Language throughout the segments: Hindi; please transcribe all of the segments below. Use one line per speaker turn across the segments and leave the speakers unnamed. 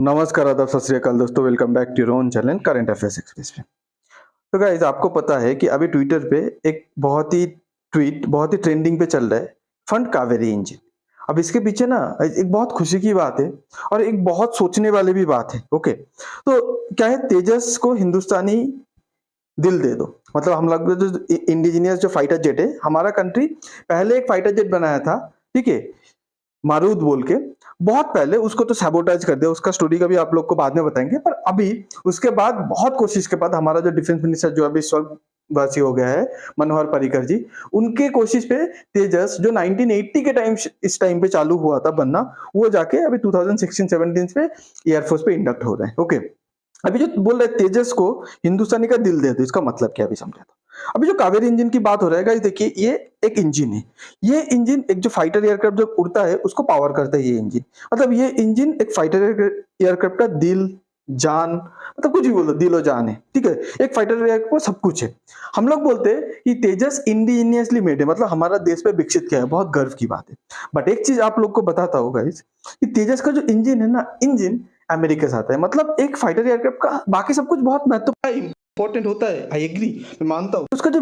नमस्कार, आदाब, सत श्री अकाल दोस्तों। Welcome back to your own channel Current Affairs Express में। तो गाइस, आपको पता है कि अभी ट्विटर पे एक बहुत ही ट्रेंडिंग पे चल रहा है फंड कावेरी इंजन। अब इसके पीछे ना एक बहुत खुशी की बात है और एक बहुत सोचने वाली भी बात है। ओके, तो क्या है, तेजस को हिंदुस्तानी दिल दे दो। मतलब हम लोग जो इंडिजिनियस जो फाइटर जेट है, हमारा कंट्री पहले एक फाइटर जेट बनाया था, ठीक है, मारूद बोल के। बहुत पहले उसको तो सैबोटाइज कर दिया, उसका स्टोरी का भी आप लोग को बाद में बताएंगे। पर अभी उसके बाद बहुत कोशिश के बाद हमारा जो डिफेंस मिनिस्टर जो अभी स्वर्गवासी हो गया है, मनोहर पर्रिकर जी, उनके कोशिश पे तेजस जो 1980 के टाइम इस टाइम पे चालू हुआ था बनना, वो जाके अभी 2016-17 पे एयरफोर्स पे इंडक्ट हो रहे हैं। ओके, अभी जो बोल रहे तेजस को हिंदुस्तानी का दिल दे दो, इसका मतलब क्या अभी समझा दो। अभी जो कावेरी इंजन की बात हो रहा है गाइस, देखिए ये एक इंजन है। ये इंजन एक जो फाइटर एयरक्राफ्ट जो उड़ता है उसको पावर करता है ये इंजन। मतलब ये इंजन एक फाइटर एयरक्राफ्ट का दिल, जान, मतलब कुछ भी बोलो, दिल और जान है, ठीक है। एक फाइटर एयरक्राफ्ट को सब कुछ है। हम लोग बोलते हैं कि तेजस इंडिजिनियसली मेड है, मतलब हमारा देश पे विकसित किया है, बहुत गर्व की बात है। बट एक चीज आप लोग को बताता हूँ गाइस, कि तेजस का जो इंजन है ना, इंजन अमेरिका से आता है। मतलब एक फाइटर एयरक्राफ्ट का बाकी सब कुछ बहुत महत्वपूर्ण इंपॉर्टेंट होता है, आई एग्री, मैं मानता हूँ। उसका जो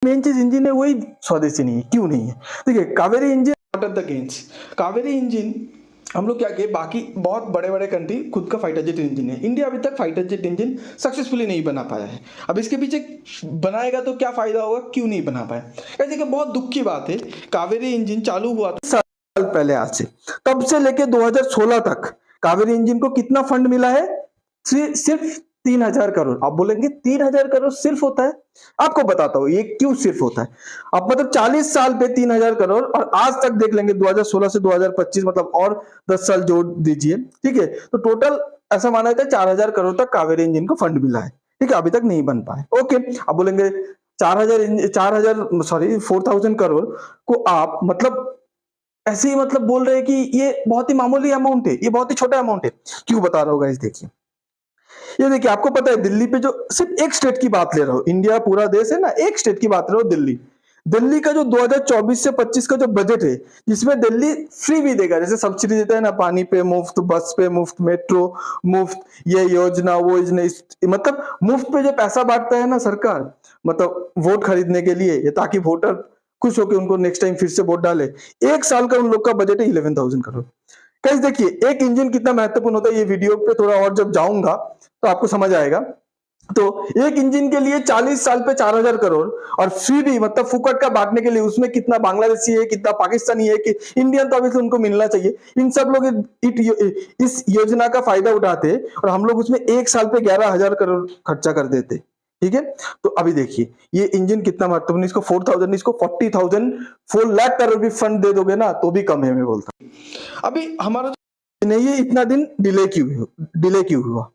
मेन चीज इंजन है वही स्वदेशी नहीं है। क्यों नहीं है? देखिए, Kaveri engine not at the games. Kaveri engine हम लोग क्या किए, बाकी बहुत बड़े बड़े कंट्री खुद का फाइटर जेट इंजन है, इंडिया अभी तक फाइटर जेट इंजन सक्सेसफुली नहीं बना पाया है। अब इसके पीछे बनाएगा तो क्या फायदा होगा, क्यों नहीं बना पाया। देखिए, बहुत दुख की बात है, कावेरी इंजन चालू हुआ था साल पहले आज से, तब से लेके 2016 तक कावेरी इंजन को कितना फंड मिला है? सिर्फ 3,000 करोड़। आप बोलेंगे 3,000 करोड़ सिर्फ होता है? आपको बताता हूं ये क्यों सिर्फ होता है। आप मतलब 40 साल पे 3,000 करोड़, और आज तक देख लेंगे 2016 से 2025, मतलब और 10 साल जोड़ दीजिए, ठीक है, तो टोटल ऐसा माना जाता है 4,000 करोड़ तक कावेरी इंजन को फंड मिला है, ठीक है। अभी तक नहीं बन पाए। ओके, आप बोलेंगे 4,000 को आप मतलब ऐसे ही मतलब बोल रहे हैं कि ये बहुत ही मामूली अमाउंट है, ये बहुत ही छोटा अमाउंट है। क्यों बता रहा हूँ गाइस, देखिए, ये देखिए, आपको पता है दिल्ली पे जो सिर्फ एक स्टेट की बात ले रहा हूं, इंडिया पूरा देश है ना, एक स्टेट की बात ले रहा हूं, दिल्ली। दिल्ली का जो 2024 से 25 का जो बजट है, जिसमें दिल्ली फ्री भी देगा, जैसे सब्सिडी देता है ना, पानी पे मुफ्त, बस पे मुफ्त, मेट्रो मुफ्त, ये योजना वो योजना, मतलब मुफ्त पे जो पैसा बांटता है ना सरकार, मतलब वोट खरीदने के लिए, ये ताकि वोटर खुश होकर उनको नेक्स्ट टाइम फिर से वोट डाले। एक साल का उन लोग का बजट है 11,000 करोड़। गाइस देखिए, एक इंजन कितना महत्वपूर्ण होता है, ये वीडियो पे थोड़ा और जब जाऊंगा तो आपको समझ आएगा। तो एक इंजन के लिए 40 साल पे 4,000 करोड़, और फ्री भी मतलब फुकट का बांटने के लिए उसमें कितना बांग्लादेशी है, कितना पाकिस्तानी है, कि इंडियन तो अभी उनको मिलना चाहिए। इन सब लोग इस योजना का फायदा उठाते, और हम लोग उसमें एक साल पे 11,000 करोड़ खर्चा कर देते, ठीक है। तो अभी देखिए ये इंजन कितना महत्वपूर्ण, इसको 4,000, इसको 40,000, 4 लाख करोड़ भी फंड दे दोगे ना तो भी कम है, मैं बोलता हूँ। अभी हमारा नहीं, ये इतना दिन डिले क्यों हुआ?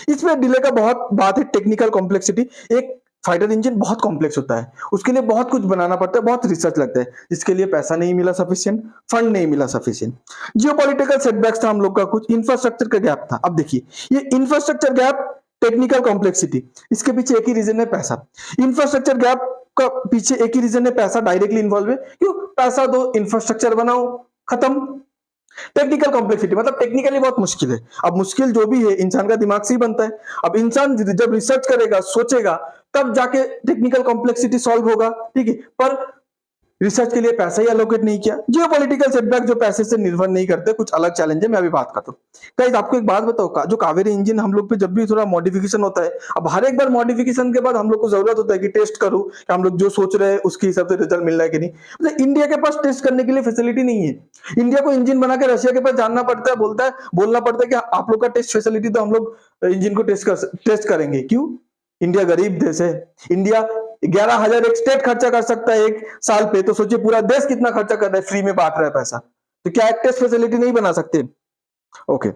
इसमें डिले का बहुत बात है, टेक्निकल कॉम्प्लेक्सिटी। एक फाइटर इंजन बहुत कॉम्प्लेक्स होता है, उसके लिए बहुत कुछ बनाना पड़ता है, बहुत रिसर्च लगता है, जिसके लिए पैसा नहीं मिला सफिशिएंट, फंड नहीं मिला सफिशिएंट, जियोपॉलिटिकल सेटबैक्स था हम लोग का, कुछ इंफ्रास्ट्रक्चर का गैप था। अब देखिए, ये इंफ्रास्ट्रक्चर गैप, टेक्निकल कॉम्प्लेक्सिटी, इसके पीछे एक ही रीजन है, पैसा। इंफ्रास्ट्रक्चर गैप का पीछे एक ही रीजन है, पैसा डायरेक्टली इन्वॉल्व है। क्यों? पैसा दो, इंफ्रास्ट्रक्चर बनाओ, खत्म। टेक्निकल कॉम्प्लेक्सिटी मतलब टेक्निकली बहुत मुश्किल है। अब मुश्किल जो भी है इंसान का दिमाग से ही बनता है। अब इंसान जब रिसर्च करेगा, सोचेगा, तब जाके टेक्निकल कॉम्प्लेक्सिटी सॉल्व होगा, ठीक है। पर रिसर्च के लिए पैसा ही एलोकेट नहीं किया। जियोपॉलिटिकल सेटबैक जो पैसे से निर्भर नहीं करते, कुछ अलग चैलेंज है, मैं अभी बात करता हूँ। गाइस आपको एक बात बताओ, जो कावेरी इंजन हम लोग पे जब भी थोड़ा मॉडिफिकेशन होता है, अब हर एक बार मॉडिफिकेशन के बाद हम लोग को जरूरत होता है कि टेस्ट करूं कि हम लोग जो सोच रहे हैं उसके हिसाब से रिजल्ट मिल रहा है कि नहीं। मतलब इंडिया के पास टेस्ट करने के लिए फैसिलिटी नहीं है। इंडिया को इंजन बना के रशिया के पास जानना पड़ता है, बोलना पड़ता है कि आप लोग का टेस्ट फैसिलिटी, तो हम लोग इंजन को टेस्ट करेंगे। क्यों? इंडिया गरीब देश है। इंडिया 11,000 एक स्टेट खर्चा कर सकता है एक साल पे, तो सोचिए पूरा देश कितना खर्चा कर रहा है, फ्री में बांट रहा है पैसा। तो क्या एक टेस्ट फैसिलिटी नहीं बना सकते? ओके,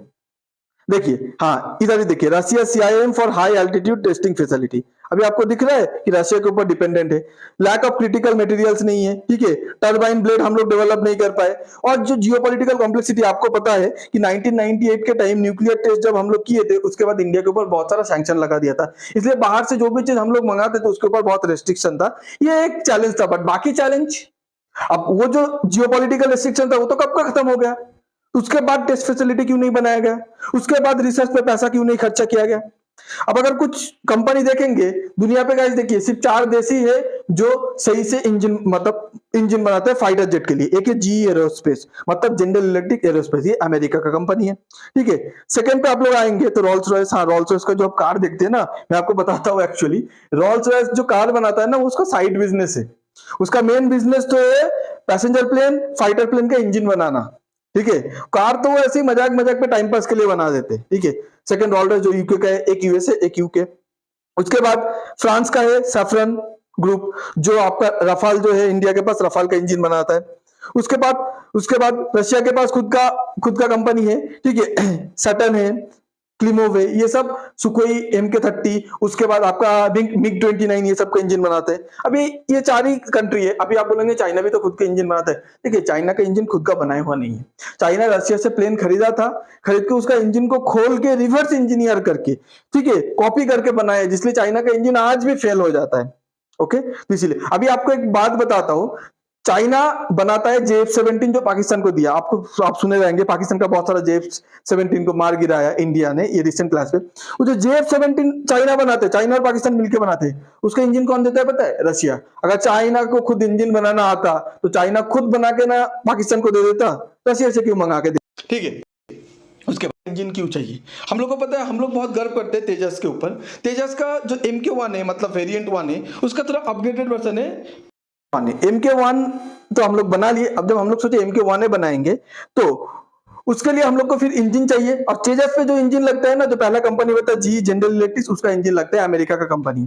देखिए, हाँ इधर ही देखिए, Russia CIM for high altitude testing facility. अभी आपको दिख रहा है कि रशिया के ऊपर डिपेंडेंट है। लैक ऑफ क्रिटिकल मटेरियल्स नहीं है, ठीक है। टर्बाइन ब्लेड हम लोग डेवलप नहीं कर पाए। और जो जियोपॉलिटिकल कॉम्प्लेक्सिटी, आपको पता है कि 1998 के टाइम न्यूक्लियर टेस्ट जब हम लोग किए थे, उसके बाद इंडिया के ऊपर बहुत सारा सैंक्शन लगा दिया था। इसलिए बाहर से जो भी चीज हम लोग मंगाते थे उसके ऊपर बहुत रेस्ट्रिक्शन था। ये एक चैलेंज था। बट बाकी चैलेंज, अब वो जो जियोपॉलिटिकल रेस्ट्रिक्शन था वो तो कब का खत्म हो गया। उसके बाद टेस्ट फैसिलिटी क्यों नहीं बनाया गया? उसके बाद रिसर्च पे पैसा क्यों नहीं खर्चा किया गया? अब अगर कुछ कंपनी देखेंगे दुनिया पे, गाइस देखिए सिर्फ 4 देश ही है जो सही से इंजन मतलब इंजन बनाते हैं फाइटर जेट के लिए। एक है जी एरोस्पेस मतलब जनरल इलेक्ट्रिक एरोस्पेस, ये अमेरिका का कंपनी है, ठीक है। सेकंड पे आप लोग आएंगे तो रोल्स रॉयस। हाँ, रोल्स रॉयस का जो आप कार देखते हैं ना, मैं आपको बताता हूँ एक्चुअली रोल्स रॉयस जो कार बनाता है ना, वो उसका साइड बिजनेस है। उसका मेन बिजनेस तो है पैसेंजर प्लेन, फाइटर प्लेन का इंजन बनाना, ठीक है। कार तो वो ऐसे ही मजाक मजाक पे टाइम पास के लिए बना देते, ठीक है। सेकंड रोल्स रॉयस जो यूके का है, एक यूएसए एक यूके। उसके बाद फ्रांस का है सैफरन ग्रुप, जो आपका रफाल जो है इंडिया के पास रफाल का इंजन बनाता है। उसके बाद रशिया के पास खुद का कंपनी है, ठीक है। सटन है, क्लिमोव है, ये सब सुकोई MK30। उसके बाद आपका मिग 29 ये सब का इंजन बनाते हैं। अभी ये 4 ही कंट्री है। अभी आप बोलेंगे चाइना भी तो खुद का इंजन बनाता है। देखिए चाइना का इंजन खुद का बनाया हुआ नहीं है। चाइना रशिया से प्लेन खरीदा था, खरीद के उसका इंजन को खोल के रिवर्स इंजीनियर करके, ठीक है, कॉपी करके बनाया, जिसलिए चाइना का इंजन आज भी फेल हो जाता है। ओके, तो इसीलिए अभी आपको एक बात बताता हूं, चाइना बनाता है JF-17 जो पाकिस्तान को दिया। आप सुने रहेंगे पाकिस्तान का बहुत सारा JF-17 को मार गिराया इंडिया ने, ये रिसेंट क्लास पे। वो जो JF-17 चाइना बनाते हैं, चाइना और पाकिस्तान मिलकर बनाते हैं, उसका इंजन कौन देता है पता है? रशिया। अगर चाइना को खुद इंजन बनाना आता तो चाइना खुद बना के ना पाकिस्तान को दे देता, रशिया से क्यों मंगा के दे, ठीक है। उसके बाद इंजन क्यों चाहिए? हम लोग को पता है, हम लोग बहुत गर्व करते हैं तेजस के ऊपर। तेजस का जो MK1 है मतलब वेरिएंट 1 है, उसका थोड़ा अपग्रेडेड वर्जन है। MK1 तो हम लोग बना लिए। अब जब हम लोग सोचे MK1 बनाएंगे तो उसके लिए हम लोग को फिर इंजन चाहिए। और तेजस पे जो इंजन लगता है ना, जो पहला कंपनी होता है जी जनरल इलेक्ट्रिक, उसका इंजन लगता है, अमेरिका का कंपनी।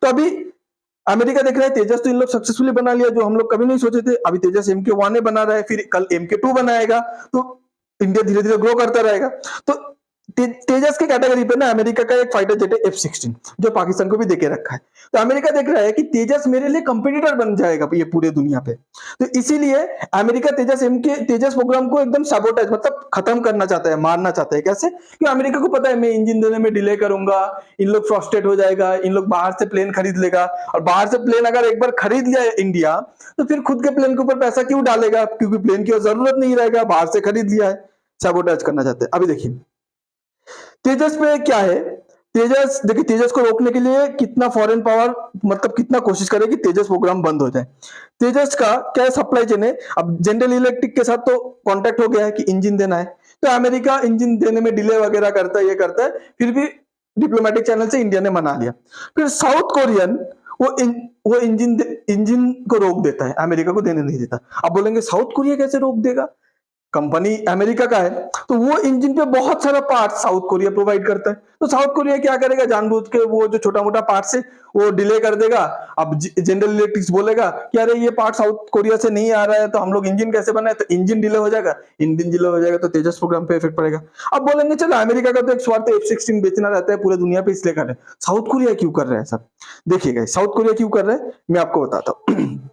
तो अभी अमेरिका देख रहा है तेजस तो इन लोग सक्सेसफुली बना लिया, जो हम लोग कभी नहीं सोचे थे। अभी तेजस MK1 बना रहा है, फिर कल MK2 बनाएगा, तो इंडिया धीरे धीरे ग्रो करता रहेगा। तो तेजस की कैटेगरी पे ना अमेरिका का एक फाइटर जेट है F-16, जो पाकिस्तान को भी देके रखा है। तो अमेरिका देख रहा है कि तेजस मेरे लिए कंपटीटर बन जाएगा ये पूरे दुनिया पे। तो इसीलिए अमेरिका तेजस प्रोग्राम को एकदम सैबोटेज मतलब खत्म करना चाहता है, मारना चाहता है। कैसे? क्योंकि अमेरिका को पता है मैं इंजन देने में डिले करूंगा, इन लोग फ्रस्ट्रेट हो जाएगा, इन लोग बाहर से प्लेन खरीद लेगा। और बाहर से प्लेन अगर एक बार खरीद लिया इंडिया, तो फिर खुद के प्लेन के ऊपर पैसा क्यों डालेगा? क्योंकि प्लेन की जरूरत नहीं रहेगा, बाहर से खरीद लिया है। सैबोटेज करना चाहते हैं। अभी देखिए तेजस पे क्या है। तेजस देखिए, तेजस को रोकने के लिए कितना फॉरेन पावर मतलब कितना कोशिश करे कि तेजस प्रोग्राम बंद हो जाए। तेजस का क्या सप्लाई चेन है? अब जनरल इलेक्ट्रिक के साथ तो कांटेक्ट हो गया है कि इंजन देना है, तो अमेरिका इंजन देने में डिले वगैरह करता है, ये करता है, फिर भी डिप्लोमेटिक चैनल से इंडिया ने मना लिया। फिर साउथ कोरियन वो इंजन को रोक देता है, अमेरिका को देने नहीं देता। अब बोलेंगे साउथ कोरिया कैसे रोक देगा? कंपनी अमेरिका का है, तो वो इंजन पे बहुत सारा पार्ट साउथ कोरिया प्रोवाइड करता है। तो साउथ कोरिया क्या करेगा? जानबूझ के वो जो छोटा मोटा पार्ट से वो डिले कर देगा। अब जनरल इलेक्ट्रिक बोलेगा कि अरे ये पार्ट साउथ कोरिया से नहीं आ रहा है, तो हम लोग इंजन कैसे बनाए? तो इंजन डिले हो जाएगा। इंजन डिले हो जाएगा तो तेजस प्रोग्राम पे इफेक्ट पड़ेगा। अब बोलेंगे चलो अमेरिका का तो एक स्वार्थ F-16 बेचना रहता है पूरे दुनिया पे, इसलिए कर रहे हैं। साउथ कोरिया क्यों कर रहे हैं सब? देखिएगा साउथ कोरिया क्यों कर रहे हैं, मैं आपको बताता हूँ।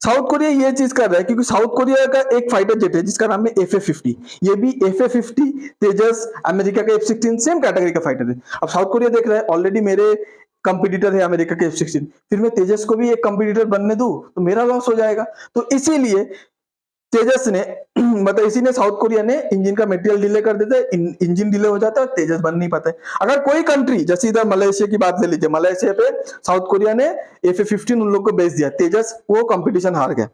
साउथ कोरिया ये चीज कर रहा है क्योंकि साउथ कोरिया का एक फाइटर जेट है जिसका नाम है FA-50। ये भी FA-50 तेजस अमेरिका का F-16 सेम कैटेगरी का फाइटर है। अब साउथ कोरिया देख रहा है ऑलरेडी मेरे कंपटीटर है अमेरिका के F-16, फिर मैं तेजस को भी एक कंपटीटर बनने दूं तो मेरा लॉस हो जाएगा। तो इसीलिए तेजस ने मतलब इसी ने साउथ कोरिया ने इंजन का मटेरियल डिले कर देता है, इंजन डिले हो जाता है, तेजस बन नहीं पाता है। अगर कोई कंट्री जैसे इधर मलेशिया की बात ले लीजिए, मलेशिया पे साउथ कोरिया ने FA-15 उन लोग को बेच दिया, तेजस वो कंपटीशन हार गया।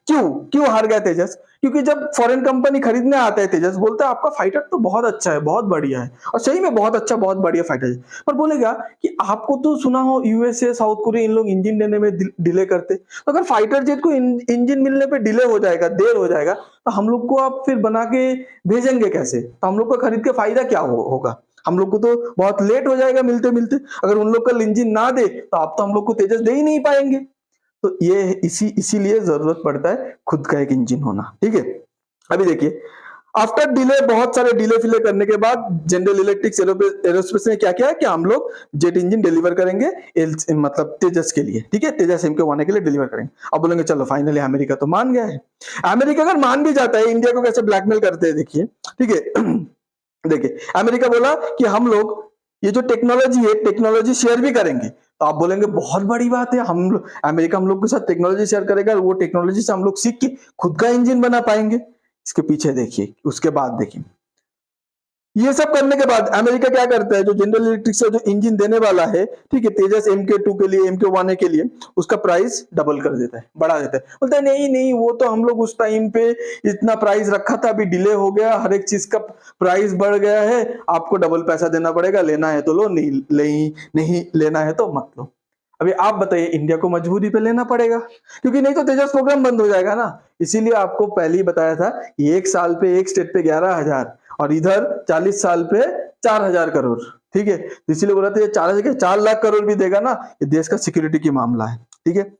क्यों हार गया तेजस? क्योंकि जब फॉरेन कंपनी खरीदने आता है तेजस बोलता है आपका फाइटर तो बहुत अच्छा है, बहुत बढ़िया है, और सही में बहुत अच्छा बहुत बढ़िया फाइटर है। पर बोलेगा कि आपको तो सुना हो यूएसए साउथ कोरिया इन लोग इंजन देने में डिले करते, तो अगर फाइटर जेट को इंजन मिलने पे डिले हो जाएगा, देर हो जाएगा, तो हम लोग को आप फिर बना के भेजेंगे कैसे? तो हम लोग को खरीद के फायदा क्या होगा? हम लोग को तो बहुत लेट हो जाएगा मिलते मिलते। अगर उन लोग का इंजन ना दे तो आप तो हम लोग को तेजस दे ही नहीं पाएंगे। तो ये इसीलिए जरूरत पड़ता है खुद का एक इंजन होना, ठीक है। अभी देखिए आफ्टर डिले, बहुत सारे डिले फिले करने के बाद जनरल इलेक्ट्रिक एरोस्पेस ने क्या किया कि हम लोग जेट इंजन डिलीवर करेंगे मतलब तेजस के लिए, ठीक है, तेजस MK1 के लिए डिलीवर करेंगे। अब बोलेंगे चलो फाइनली अमेरिका तो मान गया है। अमेरिका अगर मान भी जाता है, इंडिया को कैसे ब्लैकमेल करते हैं देखिए, ठीक है। देखिए अमेरिका बोला कि हम लोग ये जो टेक्नोलॉजी है टेक्नोलॉजी शेयर भी करेंगे। तो आप बोलेंगे बहुत बड़ी बात है, अमेरिका हम लोग के साथ टेक्नोलॉजी शेयर करेगा, वो टेक्नोलॉजी से हम लोग सीख के खुद का इंजन बना पाएंगे। इसके पीछे देखिए, उसके बाद देखिए, ये सब करने के बाद अमेरिका क्या करता है, जो जनरल इलेक्ट्रिक से जो इंजन देने वाला है, ठीक है, तेजस MK2 के लिए, MK1 के लिए, उसका प्राइस डबल कर देता है, बढ़ा देता है। बोलता है नहीं नहीं, वो तो हम लोग उस टाइम पे इतना प्राइस रखा था, अभी डिले हो गया, हर एक चीज का प्राइस बढ़ गया है, आपको डबल पैसा देना पड़ेगा, लेना है तो लो, नहीं लेना है तो मत लो। अभी आप बताइए, इंडिया को मजबूरी पे लेना पड़ेगा, क्योंकि नहीं तो तेजस प्रोग्राम बंद हो जाएगा ना। इसीलिए आपको पहले ही बताया था कि एक साल पे एक स्टेट पे 11,000 और इधर 40 साल पे 4,000 करोड़, ठीक है। तो इसीलिए बोला था ये 4 लाख करोड़ भी देगा ना, ये देश का सिक्योरिटी की मामला है, ठीक है।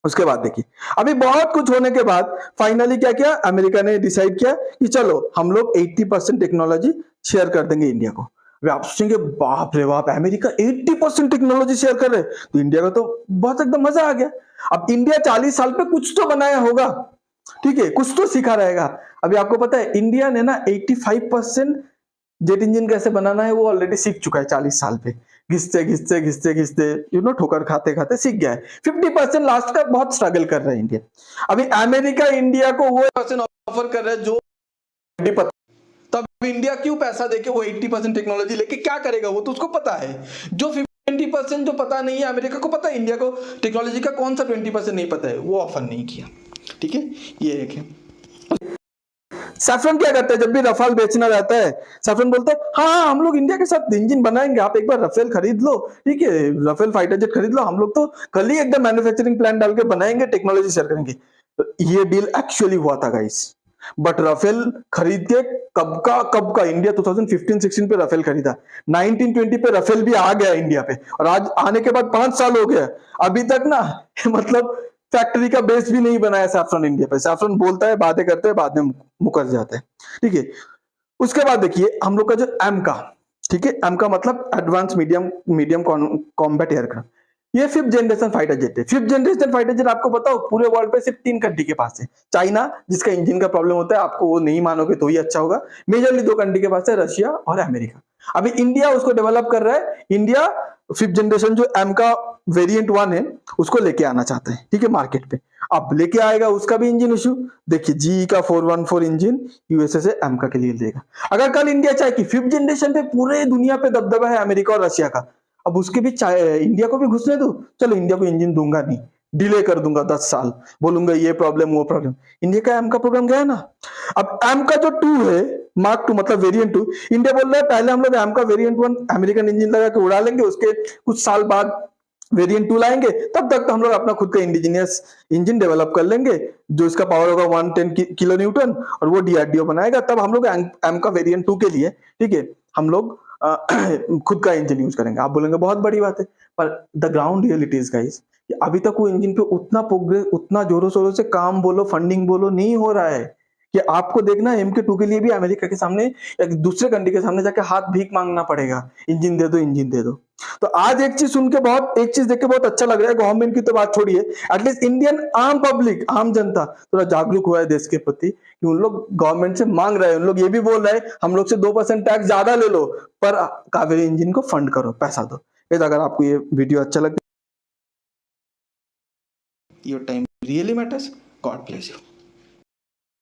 उसके बाद देखिए, अभी बहुत कुछ होने के बाद फाइनली क्या किया, अमेरिका ने डिसाइड किया कि चलो हम लोग 80% टेक्नोलॉजी शेयर कर देंगे इंडिया को। अभी आप सोचेंगे बाप रे बाप, अमेरिका 80% टेक्नोलॉजी शेयर कर रहे, तो इंडिया का तो बहुत एकदम मजा आ गया। अब इंडिया 40 साल पे कुछ तो बनाया होगा, ठीक है, कुछ तो सीखा रहेगा। अभी आपको पता है इंडिया ने ना 85% जेट इंजन कैसे बनाना है वो ऑलरेडी सीख चुका है 40 साल पे, घिसते ठोकर खाते खाते सीख गया है। 50% लास्ट का बहुत स्ट्रगल कर रहा है इंडिया। अभी अमेरिका इंडिया को वो परसेंट ऑफर कर रहा है जो तब इंडिया क्यों पैसा देके वो 80% टेक्नोलॉजी लेके क्या करेगा, वो तो उसको पता है। जो 20% जो पता नहीं है, अमेरिका को पता है इंडिया को टेक्नोलॉजी का कौन सा 20% नहीं पता है, वो ऑफर नहीं किया, ठीक है। ये एक है। सैफरन क्या करता है, जब भी रफाल बेचना रहता है, सैफरन बोलता है हाँ हम लोग इंडिया के साथ इंजन बनाएंगे, आप एक बार रफेल खरीद लो, ठीक है, रफेल फाइटर जेट खरीद लो, हम लोग तो कल ही एकदम मैन्युफैक्चरिंग प्लान डाल के बनाएंगे, टेक्नोलॉजी शेयर करेंगे। तो ये डील एक्चुअली हुआ था गाइस, बट रफेल खरीद के कब का इंडिया 2015-16 पे रफेल खरीदा, 1920 पे रफेल भी आ गया इंडिया पे, और आज आने के बाद 5 साल हो गया, अभी तक ना मतलब फैक्ट्री का बेस भी नहीं बनाया सैफरन इंडिया पे। सैफरन बोलता है, बातें करते हैं, बाद में मुकर जाते हैं, ठीक है। उसके बाद देखिए हम लोग का जो एमका, ठीक है, एमका मतलब एडवांस मीडियम कॉम्बैट एयरक्राफ्ट, ये 5th जनरेशन फाइटर जेट है। 5th जनरेशन फाइटर जेट आपको बताओ पूरे वर्ल्ड पे सिर्फ 3 कंट्री के पास है। चाइना, जिसका इंजन का प्रॉब्लम होता है, आपको वो नहीं मानोगे तो ही अच्छा होगा। मेजरली 2 कंट्री के पास है, रशिया और अमेरिका। अभी इंडिया उसको डेवलप कर रहा है। इंडिया 5th जनरेशन जो एमका वेरिएंट 1 है उसको लेके आना चाहता है, ठीक है, मार्केट पे। अब लेके आएगा, उसका भी इंजन इशू देखिए, जीई का 414 इंजन यूएसए से एमका के लिए लेगा। अगर कल इंडिया चाहे कि 5th जनरेशन पे पूरे दुनिया पे दबदबा है अमेरिका और रशिया का, अब उसके भी इंडिया को भी घुसने दो, चलो इंडिया को इंजन दूंगा नहीं, डिले कर दूंगा 10 साल, बोलूंगा ये प्रॉब्लम वो प्रॉब्लम, इंडिया का एमका प्रोग्राम गया ना। अब एमका जो 2 है, मार्क 2 मतलब वेरिएंट 2, इंडिया बोल रहा है पहले हम लोग एमका वेरिएंट 1 अमेरिकन इंजन लगा के उड़ा लेंगे, उसके कुछ साल बाद वेरिएंट 2 लाएंगे, तब तक तो हम लोग अपना खुद का इंडिजिनियस इंजन डेवलप कर लेंगे, जो इसका पावर होगा 110 किलो न्यूटन, और वो डीआरडीओ बनाएगा, तब हम लोग एमका वेरिएंट 2 के लिए, ठीक है, हम लोग खुद का इंजन यूज करेंगे। आप बोलेंगे बहुत बड़ी बात है, पर the ground reality is guys कि अभी तक वो इंजन पे उतना प्रोग्रेस, उतना जोरों शोरों से काम बोलो, फंडिंग बोलो, नहीं हो रहा है। कि आपको देखना MK2 के लिए भी अमेरिका के सामने या दूसरे कंट्री के सामने जाके हाथ भीख मांगना पड़ेगा, इंजन दे दो, इंजन दे दो। तो आज एक चीज सुन के एक चीज देख के बहुत अच्छा लग रहा है, गवर्नमेंट की तो बात छोड़िए, एटलीस्ट इंडियन आम पब्लिक, आम जनता थोड़ा जागरूक हुआ है देश के प्रति, कि उन लोग गवर्नमेंट से मांग रहे हैं, उन लोग ये भी बोल रहे हैं हम लोग से 2% टैक्स ज्यादा ले लो, पर कावेरी इंजन को फंड करो, पैसा दो। अगर आपको ये वीडियो अच्छा लगे, your time really matters, God bless you.